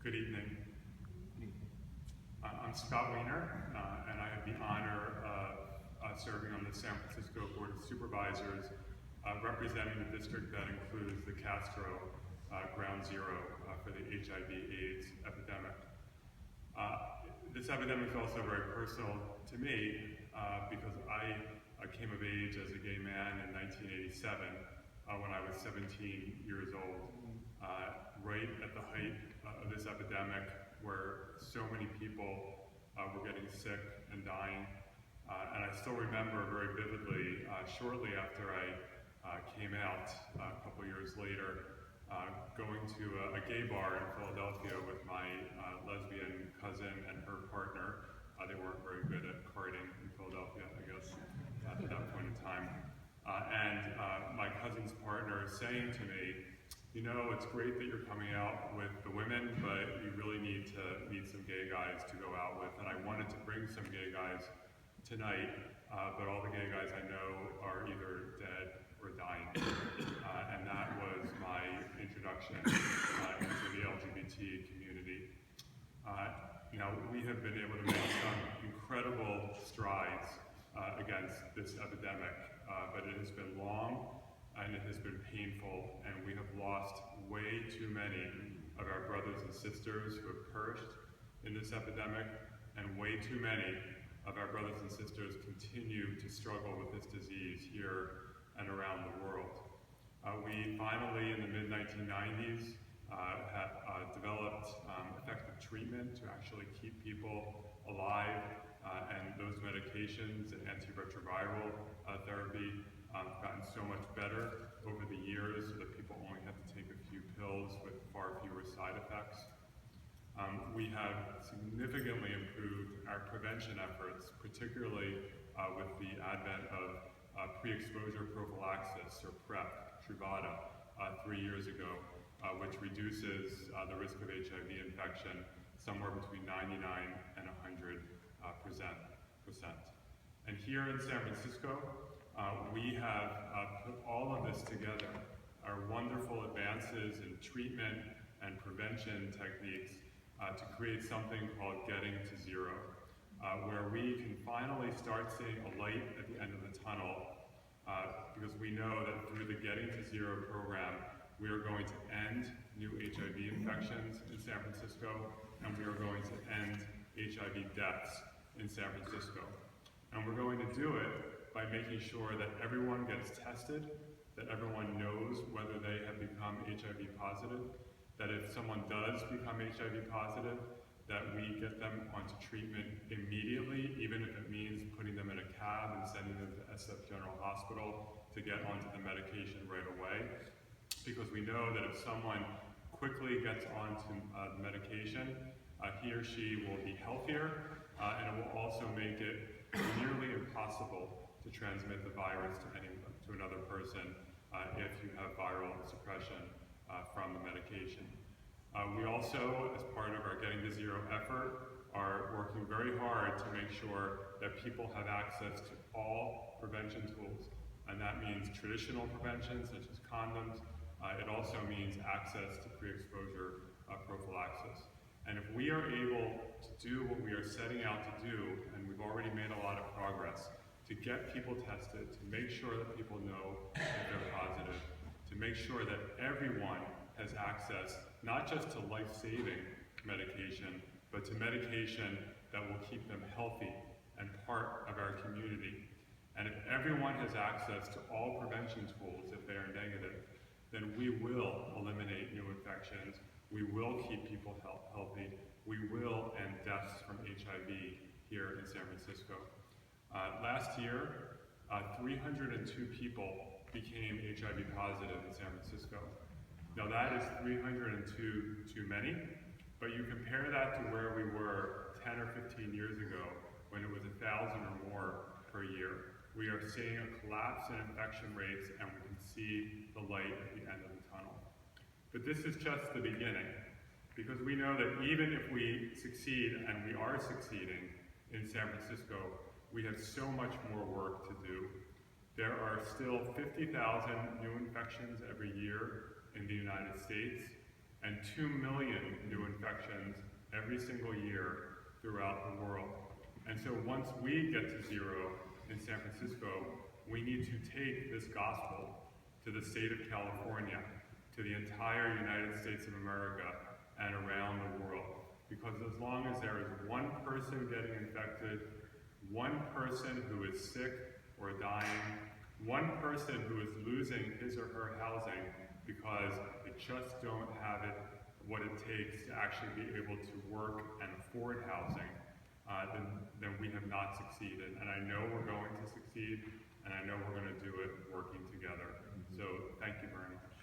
Good evening. I'm Scott Wiener, and I have the honor of serving on the San Francisco Board of Supervisors, representing the district that includes the Castro Ground Zero for the HIV/AIDS epidemic. This epidemic is also very personal to me because I came of age as a gay man in 1987 when I was 17 years old, right at the height of this epidemic where so many people were getting sick and dying. And I still remember very vividly, shortly after I came out a couple years later, going to a gay bar in Philadelphia with my lesbian cousin and her partner. They weren't very good at carding in Philadelphia, I guess, at that point in time. And my cousin's partner saying to me, you know, it's great that you're coming out with the women, but you really need to meet some gay guys to go out with. And I wanted to bring some gay guys tonight, but all the gay guys I know are either dead or dying. And that was my introduction into the LGBT community. Now, we have been able to make some incredible strides against this epidemic, but it has been long and it has been painful, and we have lost way too many of our brothers and sisters who have perished in this epidemic, and way too many of our brothers and sisters continue to struggle with this disease here and around the world. We finally, in the mid-1990s, developed effective treatment to actually keep people alive, and those medications and antiretroviral therapy have gotten so much better over the years so that people only have to take a few pills with far fewer side effects. We have significantly improved our prevention efforts, particularly with the advent of pre-exposure prophylaxis, or PrEP, Truvada, 3 years ago, which reduces the risk of HIV infection somewhere between 99 and 100%. And here in San Francisco, we have put all of this together, our wonderful advances in treatment and prevention techniques, to create something called Getting to Zero, where we can finally start seeing a light at the end of the tunnel, because we know that through the Getting to Zero program, we are going to end new HIV infections in San Francisco, and we are going to end HIV deaths in San Francisco. And we're going to do it by making sure that everyone gets tested, that everyone knows whether they have become HIV positive, that if someone does become HIV positive, that we get them onto treatment immediately, even if it means putting them in a cab and sending them to SF General Hospital to get onto the medication right away. Because we know that if someone quickly gets onto the medication, he or she will be healthier, and it will also make it nearly impossible to transmit the virus to another person if you have viral suppression from the medication. We also, as part of our Getting to Zero effort, are working very hard to make sure that people have access to all prevention tools. And that means traditional prevention, such as condoms. It also means access to pre-exposure prophylaxis. And if we are able to do what we are setting out to do, and we've already made a lot of progress, to get people tested, to make sure that people know that they're positive, to make sure that everyone has access not just to life-saving medication, but to medication that will keep them healthy and part of our community. And if everyone has access to all prevention tools, if they are negative, then we will eliminate new infections, we will keep people healthy, we will end deaths from HIV here in San Francisco. Last year, 302 people became HIV positive in San Francisco. Now that is 302 too many, but you compare that to where we were 10 or 15 years ago, when it was 1,000 or more per year. We are seeing a collapse in infection rates, and we can see the light at the end of the tunnel. But this is just the beginning, because we know that even if we succeed, and we are succeeding in San Francisco, we have so much more work to do. There are still 50,000 new infections every year in the United States, and 2 million new infections every single year throughout the world. And so once we get to zero in San Francisco, we need to take this gospel to the state of California, to the entire United States of America, and around the world. Because as long as there is one person getting infected, one person who is sick or dying, one person who is losing his or her housing because they just don't have what it takes to actually be able to work and afford housing, then we have not succeeded. And I know we're going to succeed, and I know we're going to do it working together. So thank you very much.